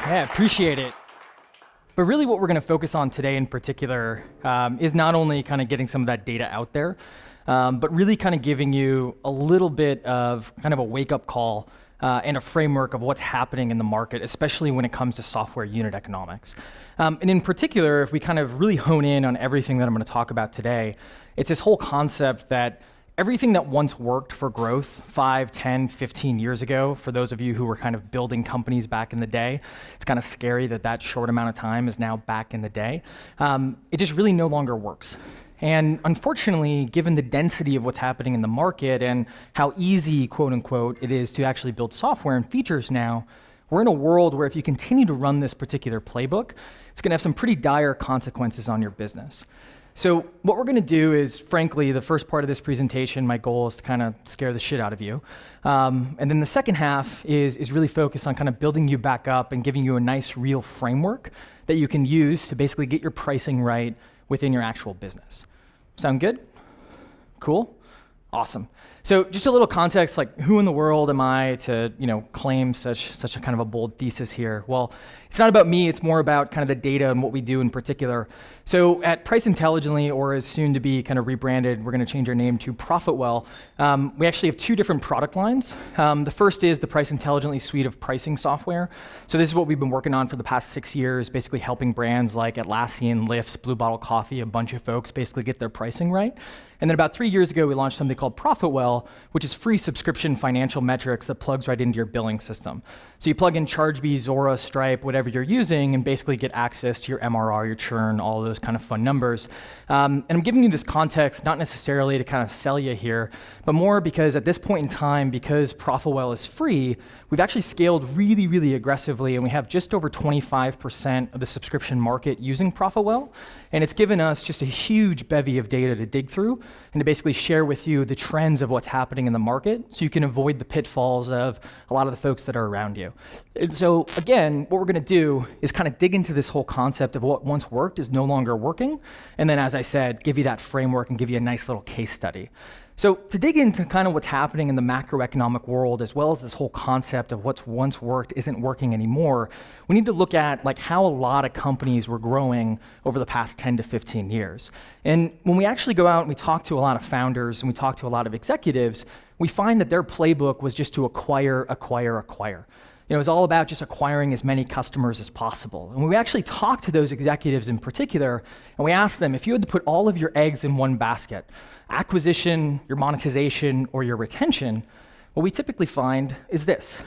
Yeah, appreciate it. But really what we're going to focus on today in particular is not only kind of getting some of that data out there, but really kind of giving you a little bit of kind of a wake-up call and a framework of what's happening in the market, especially when it comes to software unit economics. And in particular, if we kind of really hone in on everything that I'm going to talk about today, it's this whole concept that everything that once worked for growth 5, 10, 15 years ago, for those of you who were kind of building companies back in the day, it's kind of scary that that short amount of time is now back in the day. It just really no longer works. And unfortunately, given the density of what's happening in the market and how easy, quote unquote, it is to actually build software and features now, we're in a world where if you continue to run this particular playbook, it's gonna have some pretty dire consequences on your business. So what we're going to do is, frankly, the first part of this presentation, my goal is to kind of scare the shit out of you. And then the second half is really focused on kind of building you back up and giving you a nice, real framework that you can use to basically get your pricing right within your actual business. Sound good? Cool? Awesome. So just a little context, like who in the world am I to, claim such a kind of a bold thesis here? Well, it's not about me, it's more about kind of the data and what we do in particular. So at Price Intelligently, or as soon to be kind of rebranded, we're going to change our name to ProfitWell. We actually have two different product lines. The first is the Price Intelligently suite of pricing software. So this is what we've been working on for the past 6 years, basically helping brands like Atlassian, Lyft, Blue Bottle Coffee, a bunch of folks basically get their pricing right. And then about 3 years ago, we launched something called ProfitWell, which is free subscription financial metrics that plugs right into your billing system. So you plug in ChargeBee, Zora, Stripe, whatever you're using, and basically get access to your MRR, your churn, all of those kind of fun numbers. And I'm giving you this context, not necessarily to kind of sell you here, but more because at this point in time, because ProfitWell is free, we've actually scaled really, really aggressively, and we have just over 25% of the subscription market using ProfitWell. And it's given us just a huge bevy of data to dig through and to basically share with you the trends of what's happening in the market so you can avoid the pitfalls of a lot of the folks that are around you. And so again, what we're going to do is kind of dig into this whole concept of what once worked is no longer working. And then, as I said, give you that framework and give you a nice little case study. So to dig into kind of what's happening in the macroeconomic world, as well as this whole concept of what's once worked isn't working anymore, we need to look at like how a lot of companies were growing over the past 10 to 15 years. And when we actually go out and we talk to a lot of founders and we talk to a lot of executives, we find that their playbook was just to acquire. It was all about just acquiring as many customers as possible. And when we actually talked to those executives in particular, and we asked them, if you had to put all of your eggs in one basket, acquisition, your monetization, or your retention, what we typically find is this.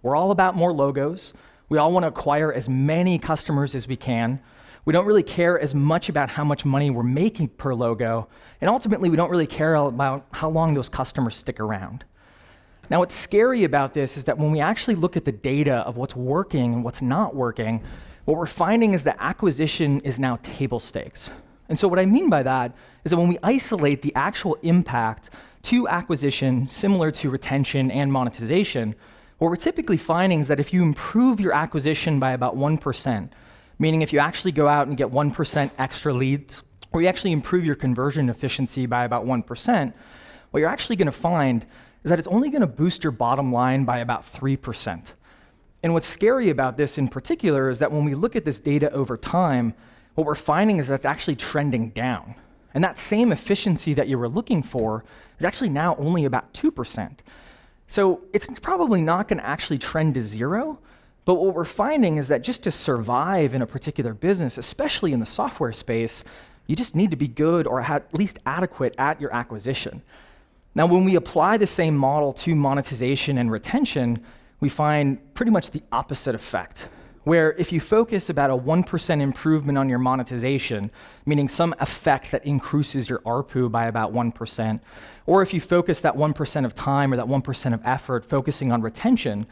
We're all about more logos. We all want to acquire as many customers as we can. We don't really care as much about how much money we're making per logo. And ultimately, we don't really care about how long those customers stick around. Now, what's scary about this is that when we actually look at the data of what's working and what's not working, what we're finding is that acquisition is now table stakes. And so what I mean by that is that when we isolate the actual impact to acquisition, similar to retention and monetization, what we're typically finding is that if you improve your acquisition by about 1%, meaning if you actually go out and get 1% extra leads, or you actually improve your conversion efficiency by about 1%, what you're actually going to find is that it's only going to boost your bottom line by about 3%. And what's scary about this in particular is that when we look at this data over time, what we're finding is that's actually trending down. And that same efficiency that you were looking for is actually now only about 2%. So it's probably not going to actually trend to zero, but what we're finding is that just to survive in a particular business, especially in the software space, you just need to be good or at least adequate at your acquisition. Now, when we apply the same model to monetization and retention, we find pretty much the opposite effect, where if you focus about a 1% improvement on your monetization, meaning some effect that increases your ARPU by about 1%, or if you focus that 1% of time or that 1% of effort focusing on retention,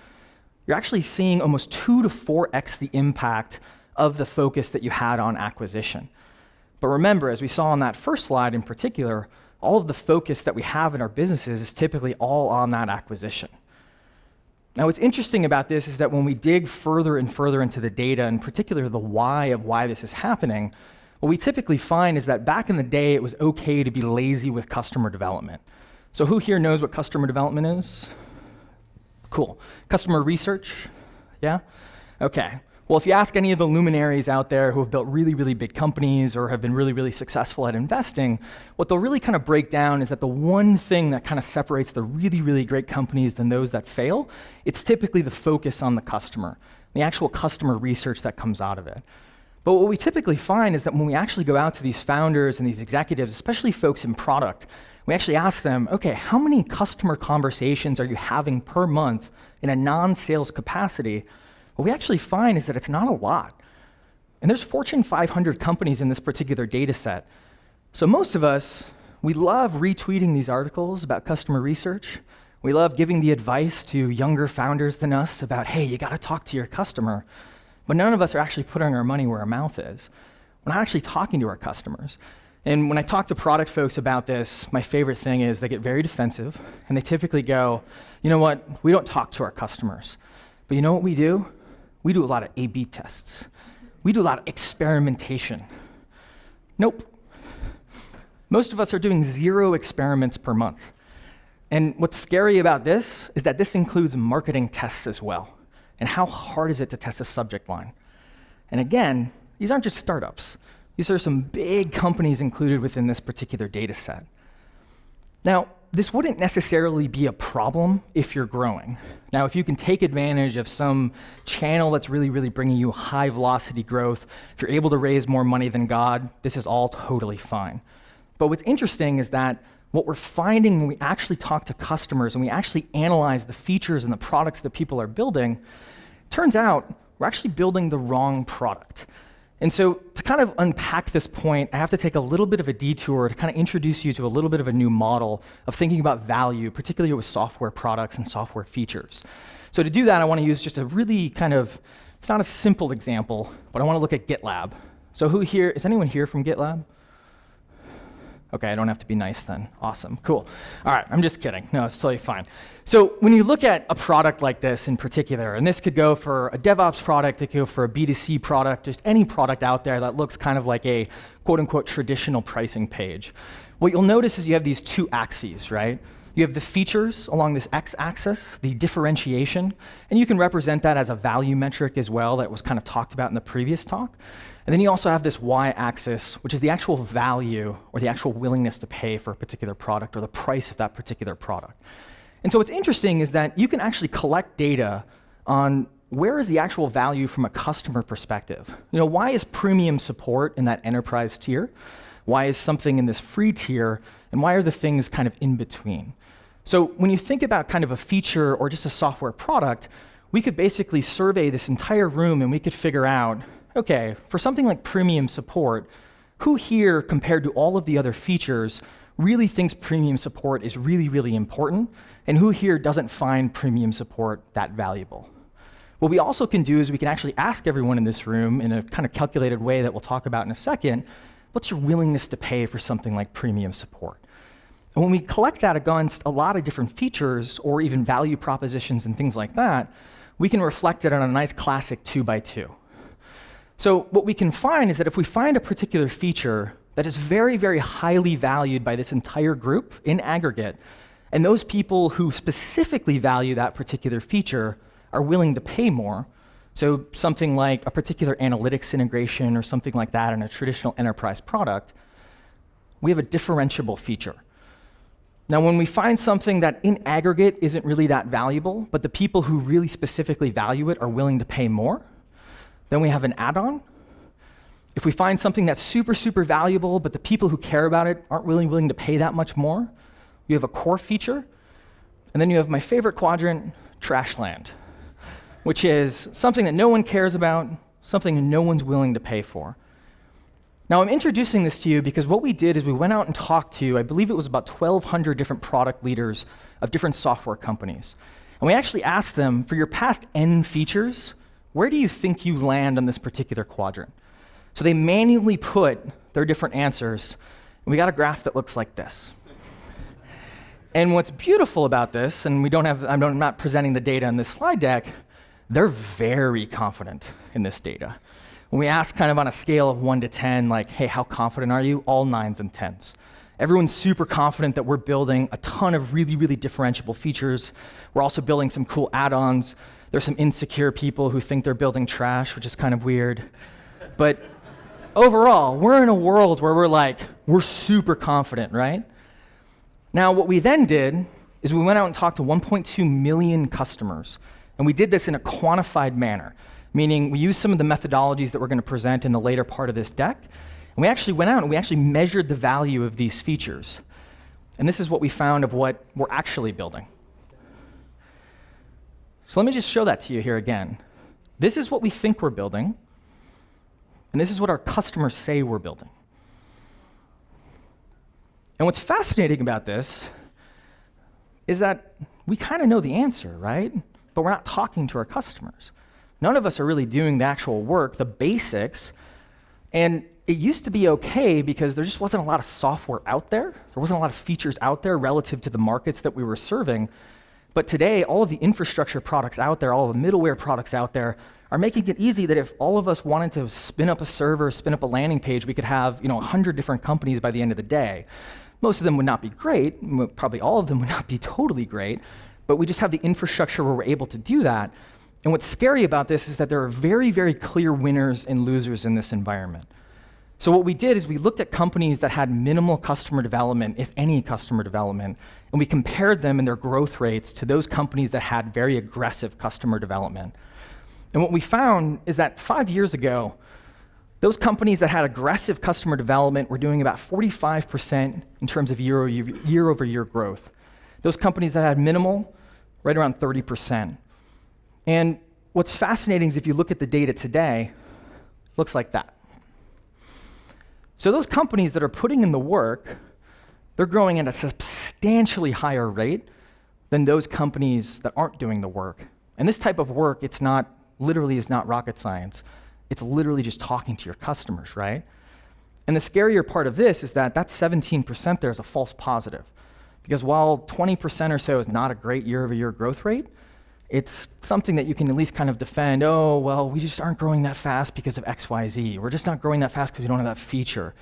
you're actually seeing almost 2 to 4x the impact of the focus that you had on acquisition. But remember, as we saw on that first slide in particular, all of the focus that we have in our businesses is typically all on that acquisition. Now, what's interesting about this is that when we dig further and further into the data, in particular the why of why this is happening, what we typically find is that back in the day, it was okay to be lazy with customer development. So who here knows what customer development is? Cool. Customer research? Yeah? Okay. Well, if you ask any of the luminaries out there who have built really, really big companies or have been really, really successful at investing, what they'll really kind of break down is that the one thing that kind of separates the really, really great companies than those that fail, it's typically the focus on the customer, the actual customer research that comes out of it. But what we typically find is that when we actually go out to these founders and these executives, especially folks in product, we actually ask them, okay, how many customer conversations are you having per month in a non-sales capacity? What we actually find is that it's not a lot. And there's Fortune 500 companies in this particular data set. So most of us, we love retweeting these articles about customer research. We love giving the advice to younger founders than us about, hey, you gotta talk to your customer. But none of us are actually putting our money where our mouth is. We're not actually talking to our customers. And when I talk to product folks about this, my favorite thing is they get very defensive, and they typically go, you know what, we don't talk to our customers. But you know what we do? We do a lot of A/B tests. We do a lot of experimentation. Nope. Most of us are doing 0 experiments per month. And what's scary about this is that this includes marketing tests as well. And how hard is it to test a subject line? And again, these aren't just startups. These are some big companies included within this particular data set. Now, this wouldn't necessarily be a problem if you're growing. Now, if you can take advantage of some channel that's really, really bringing you high velocity growth, if you're able to raise more money than God, this is all totally fine. But what's interesting is that what we're finding when we actually talk to customers and we actually analyze the features and the products that people are building, turns out we're actually building the wrong product. And so to kind of unpack this point, I have to take a little bit of a detour to kind of introduce you to a little bit of a new model of thinking about value, particularly with software products and software features. So to do that, I want to use just a really kind of, it's not a simple example, but I want to look at GitLab. So who here, is anyone here from GitLab? Okay, I don't have to be nice then. Awesome, cool. All right, I'm just kidding. No, it's totally fine. So when you look at a product like this in particular, and this could go for a DevOps product, it could go for a B2C product, just any product out there that looks kind of like a quote unquote traditional pricing page. What you'll notice is you have these 2 axes, right? You have the features along this x-axis, the differentiation, and you can represent that as a value metric as well that was kind of talked about in the previous talk. And then you also have this y-axis, which is the actual value or the actual willingness to pay for a particular product or the price of that particular product. And so what's interesting is that you can actually collect data on where is the actual value from a customer perspective. You know, why is premium support in that enterprise tier? Why is something in this free tier? And why are the things kind of in between? So when you think about kind of a feature or just a software product, we could basically survey this entire room and we could figure out, okay, for something like premium support, who here, compared to all of the other features, really thinks premium support is really, really important, and who here doesn't find premium support that valuable? What we also can do is we can actually ask everyone in this room in a kind of calculated way that we'll talk about in a second, what's your willingness to pay for something like premium support? And when we collect that against a lot of different features or even value propositions and things like that, we can reflect it on a nice classic 2x2. So what we can find is that if we find a particular feature that is very, very highly valued by this entire group in aggregate, and those people who specifically value that particular feature are willing to pay more, so something like a particular analytics integration or something like that in a traditional enterprise product, we have a differentiable feature. Now, when we find something that in aggregate isn't really that valuable, but the people who really specifically value it are willing to pay more, then we have an add-on. If we find something that's super, super valuable, but the people who care about it aren't really willing to pay that much more, you have a core feature. And then you have my favorite quadrant, trash land, which is something that no one cares about, something no one's willing to pay for. Now, I'm introducing this to you because what we did is we went out and talked to, I believe it was about 1,200 different product leaders of different software companies. And we actually asked them, for your past N features, where do you think you land on this particular quadrant? So they manually put their different answers, and we got a graph that looks like this. And what's beautiful about this, and I'm not presenting the data in this slide deck, they're very confident in this data. When we ask kind of on a scale of 1 to 10, like, hey, how confident are you? All 9s and 10s. Everyone's super confident that we're building a ton of really, really differentiable features. We're also building some cool add-ons. There's some insecure people who think they're building trash, which is kind of weird. But overall, we're in a world where we're super confident, right? Now, what we then did is we went out and talked to 1.2 million customers. And we did this in a quantified manner, meaning we used some of the methodologies that we're going to present in the later part of this deck. And we actually went out and we actually measured the value of these features. And this is what we found of what we're actually building. So let me just show that to you here again. This is what we think we're building. And this is what our customers say we're building. And what's fascinating about this is that we kind of know the answer, right? But we're not talking to our customers. None of us are really doing the actual work, the basics. And it used to be okay because there just wasn't a lot of software out there. There wasn't a lot of features out there relative to the markets that we were serving. But today, all of the infrastructure products out there, all of the middleware products out there are making it easy that if all of us wanted to spin up a server, spin up a landing page, we could have 100 different companies by the end of the day. Most of them would not be great. Probably all of them would not be totally great. But we just have the infrastructure where we're able to do that. And what's scary about this is that there are very, very clear winners and losers in this environment. So what we did is we looked at companies that had minimal customer development, if any customer development, and we compared them and their growth rates to those companies that had very aggressive customer development. And what we found is that 5 years ago, those companies that had aggressive customer development were doing about 45% in terms of year-over-year growth. Those companies that had minimal, right around 30%. And what's fascinating is if you look at the data today, it looks like that. So those companies that are putting in the work, they're growing at a substantially higher rate than those companies that aren't doing the work. And this type of work, it's not rocket science. It's literally just talking to your customers, right? And the scarier part of this is that 17% there is a false positive. Because while 20% or so is not a great year-over-year growth rate, it's something that you can at least kind of defend. Oh, well, we just aren't growing that fast because of X, Y, Z. We're just not growing that fast because we don't have that feature.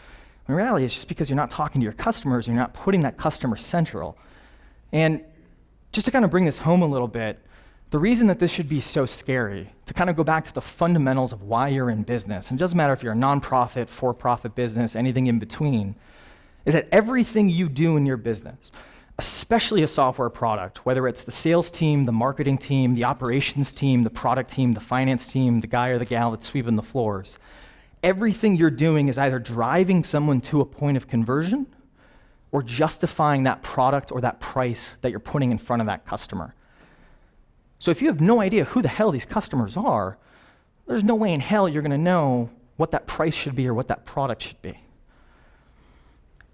In reality, it's just because you're not talking to your customers, you're not putting that customer central. And just to kind of bring this home a little bit, the reason that this should be so scary, to kind of go back to the fundamentals of why you're in business, and it doesn't matter if you're a nonprofit, for-profit business, anything in between, is that everything you do in your business, especially a software product, whether it's the sales team, the marketing team, the operations team, the product team, the finance team, the guy or the gal that's sweeping the floors, everything you're doing is either driving someone to a point of conversion or justifying that product or that price that you're putting in front of that customer. So if you have no idea who the hell these customers are, there's no way in hell you're going to know what that price should be or what that product should be.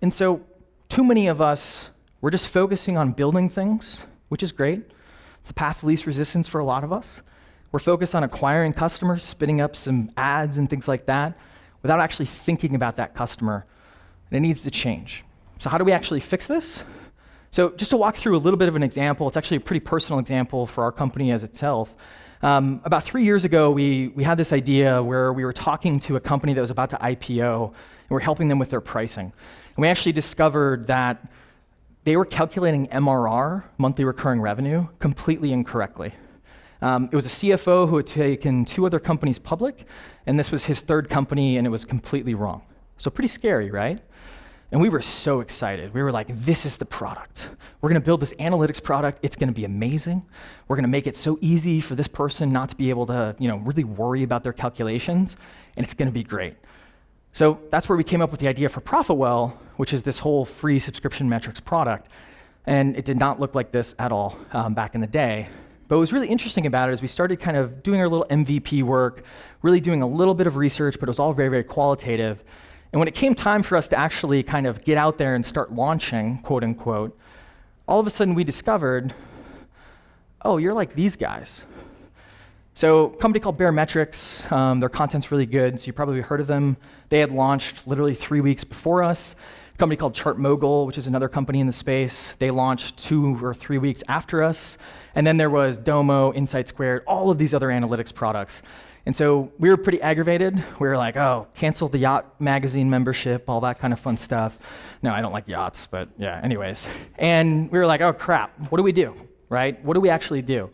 And so too many of us, we're just focusing on building things, which is great. It's the path of least resistance for a lot of us. We're focused on acquiring customers, spinning up some ads and things like that, without actually thinking about that customer, and it needs to change. So how do we actually fix this? So just to walk through a little bit of an example, it's actually a pretty personal example for our company as itself. About 3 years ago, we had this idea where we were talking to a company that was about to IPO, and we're helping them with their pricing. And we actually discovered that they were calculating MRR, monthly recurring revenue, completely incorrectly. It was a CFO who had taken 2 other companies public, and this was his 3rd company, and it was completely wrong. So pretty scary, right? And we were so excited. We were like, this is the product. We're going to build this analytics product. It's going to be amazing. We're going to make it so easy for this person not to be able to, really worry about their calculations, and it's going to be great. So that's where we came up with the idea for ProfitWell, which is this whole free subscription metrics product. And it did not look like this at all back in the day. But what was really interesting about it is we started kind of doing our little MVP work, really doing a little bit of research, but it was all very, very qualitative. And when it came time for us to actually kind of get out there and start launching, quote unquote, all of a sudden we discovered, oh, you're like these guys. So a company called Baremetrics, their content's really good, so you probably heard of them. They had launched literally 3 weeks before us. A company called ChartMogul, which is another company in the space, they launched 2 or 3 weeks after us. And then there was Domo, Insight Squared, all of these other analytics products. And so we were pretty aggravated. We were like, oh, cancel the yacht magazine membership, all that kind of fun stuff. No, I don't like yachts, but yeah, anyways. And we were like, oh crap, what do we do, right? What do we actually do?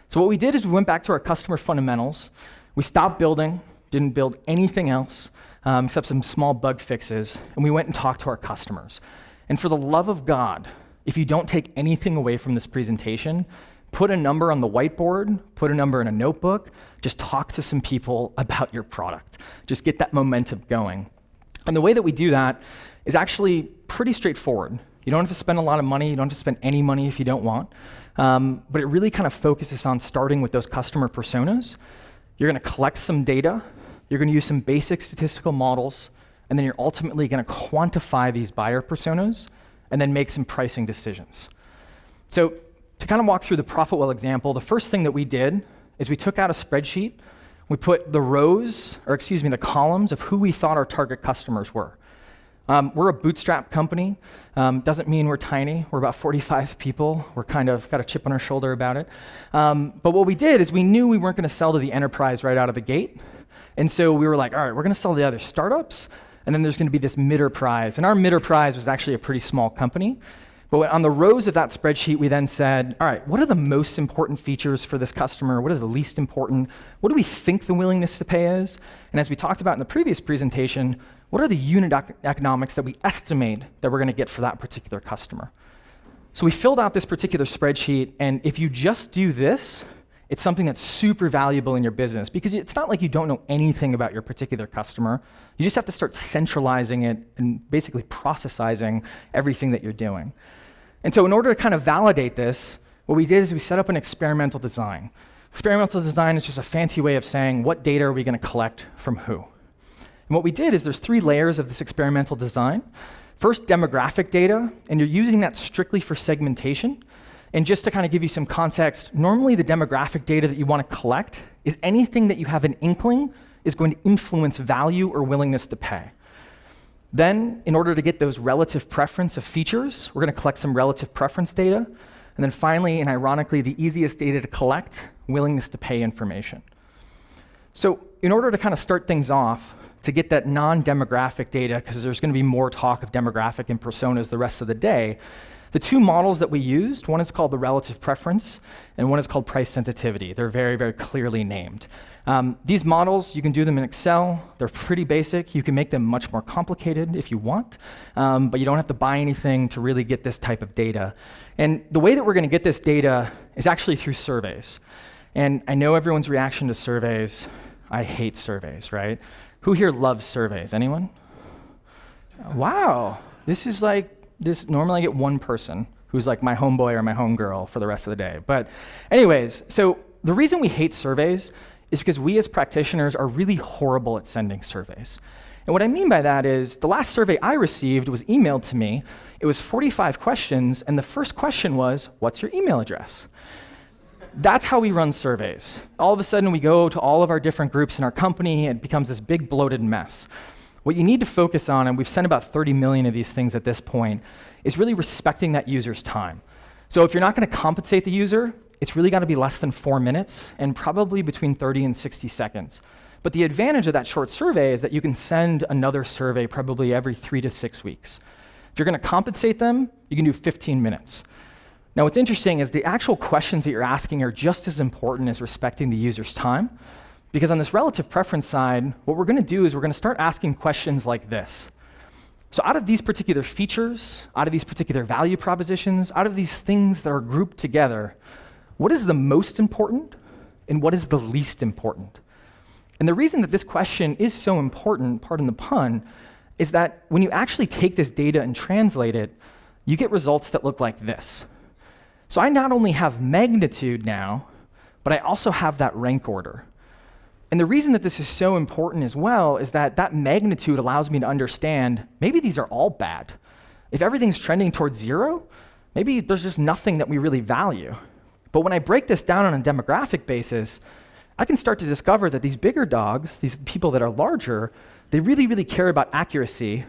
So what we did is we went back to our customer fundamentals. We stopped building, didn't build anything else, except some small bug fixes, and we went and talked to our customers. And for the love of God, if you don't take anything away from this presentation, put a number on the whiteboard, put a number in a notebook, just talk to some people about your product. Just get that momentum going. And the way that we do that is actually pretty straightforward. You don't have to spend a lot of money, you don't have to spend any money if you don't want, but it really kind of focuses on starting with those customer personas. You're gonna collect some data, you're gonna use some basic statistical models, and then you're ultimately gonna quantify these buyer personas and then make some pricing decisions. So to kind of walk through the ProfitWell example, the first thing that we did is we took out a spreadsheet, we put the columns of who we thought our target customers were. We're a bootstrap company. Doesn't mean we're tiny. We're about 45 people. We're kind of got a chip on our shoulder about it. But what we did is we knew we weren't going to sell to the enterprise right out of the gate. And so we were like, all right, we're going to sell to the other startups, and then there's going to be this mid-prize. And our mid-prize was actually a pretty small company. But on the rows of that spreadsheet, we then said, all right, what are the most important features for this customer? What are the least important? What do we think the willingness to pay is? And as we talked about in the previous presentation, what are the unit economics that we estimate that we're going to get for that particular customer? So we filled out this particular spreadsheet, and if you just do this, it's something that's super valuable in your business, because it's not like you don't know anything about your particular customer. You just have to start centralizing it and basically processizing everything that you're doing. And so in order to kind of validate this, what we did is we set up an experimental design. Experimental design is just a fancy way of saying, what data are we going to collect from who? And what we did is there's 3 layers of this experimental design. First, demographic data, and you're using that strictly for segmentation. And just to kind of give you some context, normally the demographic data that you want to collect is anything that you have an inkling is going to influence value or willingness to pay. Then, in order to get those relative preference of features, we're going to collect some relative preference data. And then finally, and ironically, the easiest data to collect, willingness to pay information. So in order to kind of start things off, to get that non-demographic data, because there's going to be more talk of demographic and personas the rest of the day, the 2 models that we used, one is called the relative preference, and one is called price sensitivity. They're very, very clearly named. These models, you can do them in Excel. They're pretty basic. You can make them much more complicated if you want, but you don't have to buy anything to really get this type of data. And the way that we're going to get this data is actually through surveys. And I know everyone's reaction to surveys. I hate surveys, right? Who here loves surveys? Anyone? Wow. This is like, normally I get one person who's like my homeboy or my homegirl for the rest of the day. But anyways, so the reason we hate surveys is because we as practitioners are really horrible at sending surveys. And what I mean by that is the last survey I received was emailed to me. It was 45 questions, and the first question was, what's your email address? That's how we run surveys. All of a sudden, we go to all of our different groups in our company, and it becomes this big bloated mess. What you need to focus on, and we've sent about 30 million of these things at this point, is really respecting that user's time. So if you're not going to compensate the user, it's really got to be less than 4 minutes and probably between 30 and 60 seconds. But the advantage of that short survey is that you can send another survey probably every 3 to 6 weeks. If you're going to compensate them, you can do 15 minutes. Now what's interesting is the actual questions that you're asking are just as important as respecting the user's time, because on this relative preference side, what we're going to do is we're going to start asking questions like this. So out of these particular features, out of these particular value propositions, out of these things that are grouped together, what is the most important and what is the least important? And the reason that this question is so important, pardon the pun, is that when you actually take this data and translate it, you get results that look like this. So I not only have magnitude now, but I also have that rank order. And the reason that this is so important as well is that that magnitude allows me to understand maybe these are all bad. If everything's trending towards 0, maybe there's just nothing that we really value. But when I break this down on a demographic basis, I can start to discover that these bigger dogs, these people that are larger, they really, really care about accuracy.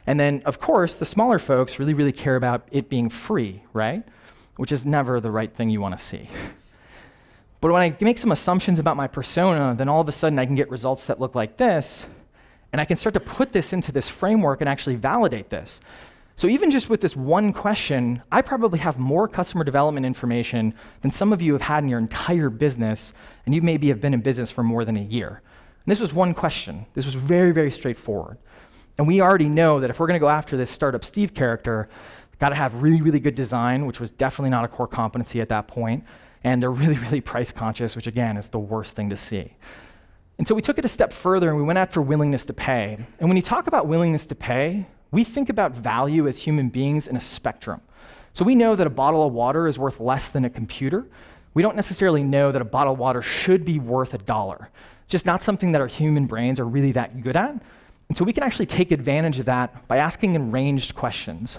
And then, of course, the smaller folks really, really care about it being free, right? Which is never the right thing you want to see. But when I make some assumptions about my persona, then all of a sudden I can get results that look like this, and I can start to put this into this framework and actually validate this. So even just with this one question, I probably have more customer development information than some of you have had in your entire business, and you maybe have been in business for more than a year. And this was one question. This was very, very straightforward. And we already know that if we're gonna go after this Startup Steve character, gotta have really, really good design, which was definitely not a core competency at that point, and they're really, really price conscious, which again is the worst thing to see. And so we took it a step further and we went after willingness to pay. And when you talk about willingness to pay, we think about value as human beings in a spectrum. So we know that a bottle of water is worth less than a computer. We don't necessarily know that a bottle of water should be worth $1. It's just not something that our human brains are really that good at. And so we can actually take advantage of that by asking ranged questions.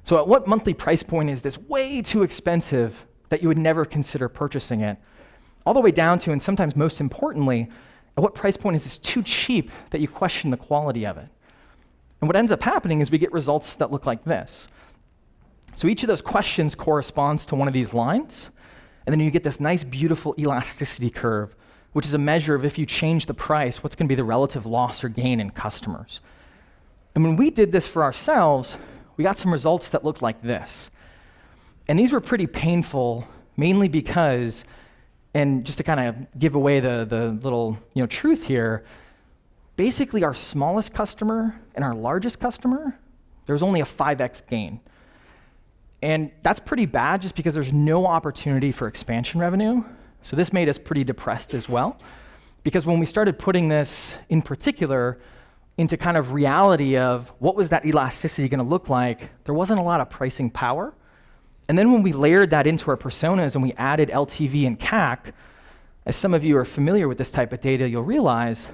So at what monthly price point is this way too expensive that you would never consider purchasing it? All the way down to, and sometimes most importantly, at what price point is this too cheap that you question the quality of it? And what ends up happening is we get results that look like this. So each of those questions corresponds to one of these lines, and then you get this nice, beautiful elasticity curve, which is a measure of if you change the price, what's gonna be the relative loss or gain in customers. And when we did this for ourselves, we got some results that looked like this. And these were pretty painful, mainly because, and just to kind of give away the little truth here, basically our smallest customer and our largest customer, there's only a 5x gain. And that's pretty bad just because there's no opportunity for expansion revenue. So this made us pretty depressed as well, because when we started putting this in particular into kind of reality of what was that elasticity gonna look like, there wasn't a lot of pricing power. And then when we layered that into our personas and we added LTV and CAC, as some of you are familiar with this type of data, you'll realize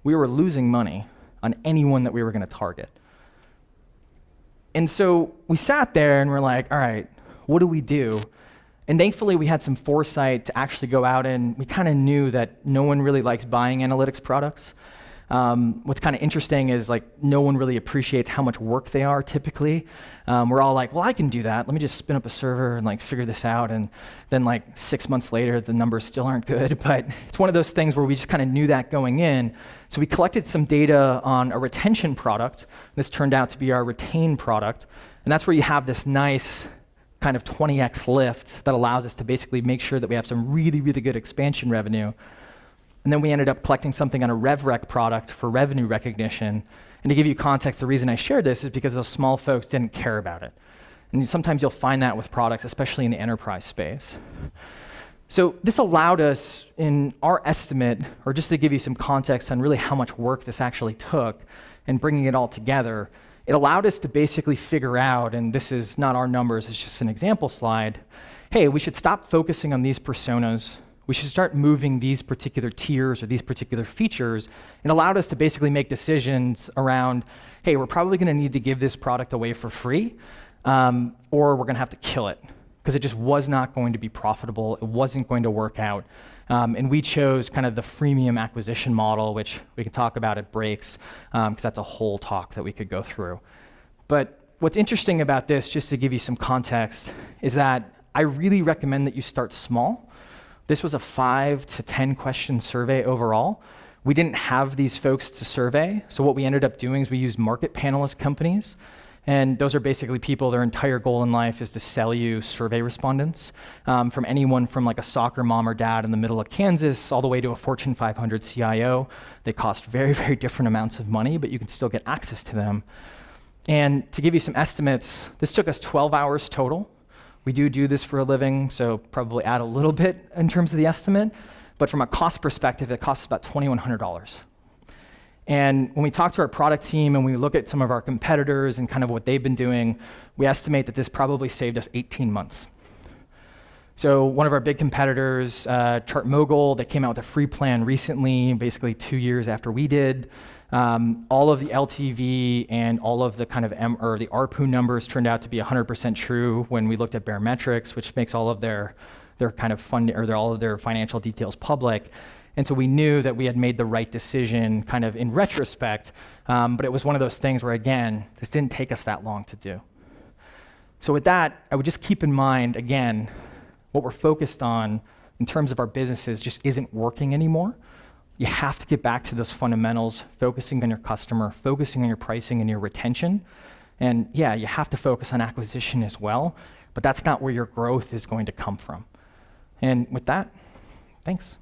we were losing money on anyone that we were gonna target. And so we sat there and we're like, all right, what do we do? And thankfully we had some foresight to actually go out, and we kind of knew that no one really likes buying analytics products. What's kind of interesting is like no one really appreciates how much work they are typically. We're all like, well, I can do that. Let me just spin up a server and like figure this out. And then like 6 months later, the numbers still aren't good. But it's one of those things where we just kind of knew that going in. So we collected some data on a retention product. This turned out to be our retain product. And that's where you have this nice kind of 20x lift that allows us to basically make sure that we have some really, really good expansion revenue. And then we ended up collecting something on a RevRec product for revenue recognition. And to give you context, the reason I shared this is because those small folks didn't care about it. And sometimes you'll find that with products, especially in the enterprise space. So this allowed us, in our estimate, or just to give you some context on really how much work this actually took and bringing it all together, it allowed us to basically figure out, and this is not our numbers, it's just an example slide, hey, we should stop focusing on these personas. We should start moving these particular tiers or these particular features. It allowed us to basically make decisions around, hey, we're probably gonna need to give this product away for free, or we're gonna have to kill it, because it just was not going to be profitable. It wasn't going to work out. And we chose kind of the freemium acquisition model, which we can talk about at breaks, because that's a whole talk that we could go through. But what's interesting about this, just to give you some context, is that I really recommend that you start small. This was a 5 to 10 question survey overall. We didn't have these folks to survey, so what we ended up doing is we used market panelist companies, and those are basically people, their entire goal in life is to sell you survey respondents, from anyone from like a soccer mom or dad in the middle of Kansas all the way to a Fortune 500 CIO. They cost very, very different amounts of money, but you can still get access to them. And to give you some estimates, this took us 12 hours total. We do this for a living, so probably add a little bit in terms of the estimate, but from a cost perspective, it costs about $2,100. And when we talk to our product team and we look at some of our competitors and kind of what they've been doing, we estimate that this probably saved us 18 months. So one of our big competitors, ChartMogul, they came out with a free plan recently, basically 2 years after we did. All of the LTV and all of the kind of the ARPU numbers turned out to be 100% true when we looked at Barometrics, which makes all of their kind of fund or all of their financial details public. And so we knew that we had made the right decision kind of in retrospect, but it was one of those things where, again, this didn't take us that long to do. So with that, I would just keep in mind, again, what we're focused on in terms of our businesses just isn't working anymore. You have to get back to those fundamentals, focusing on your customer, focusing on your pricing and your retention. And yeah, you have to focus on acquisition as well, but that's not where your growth is going to come from. And with that, thanks.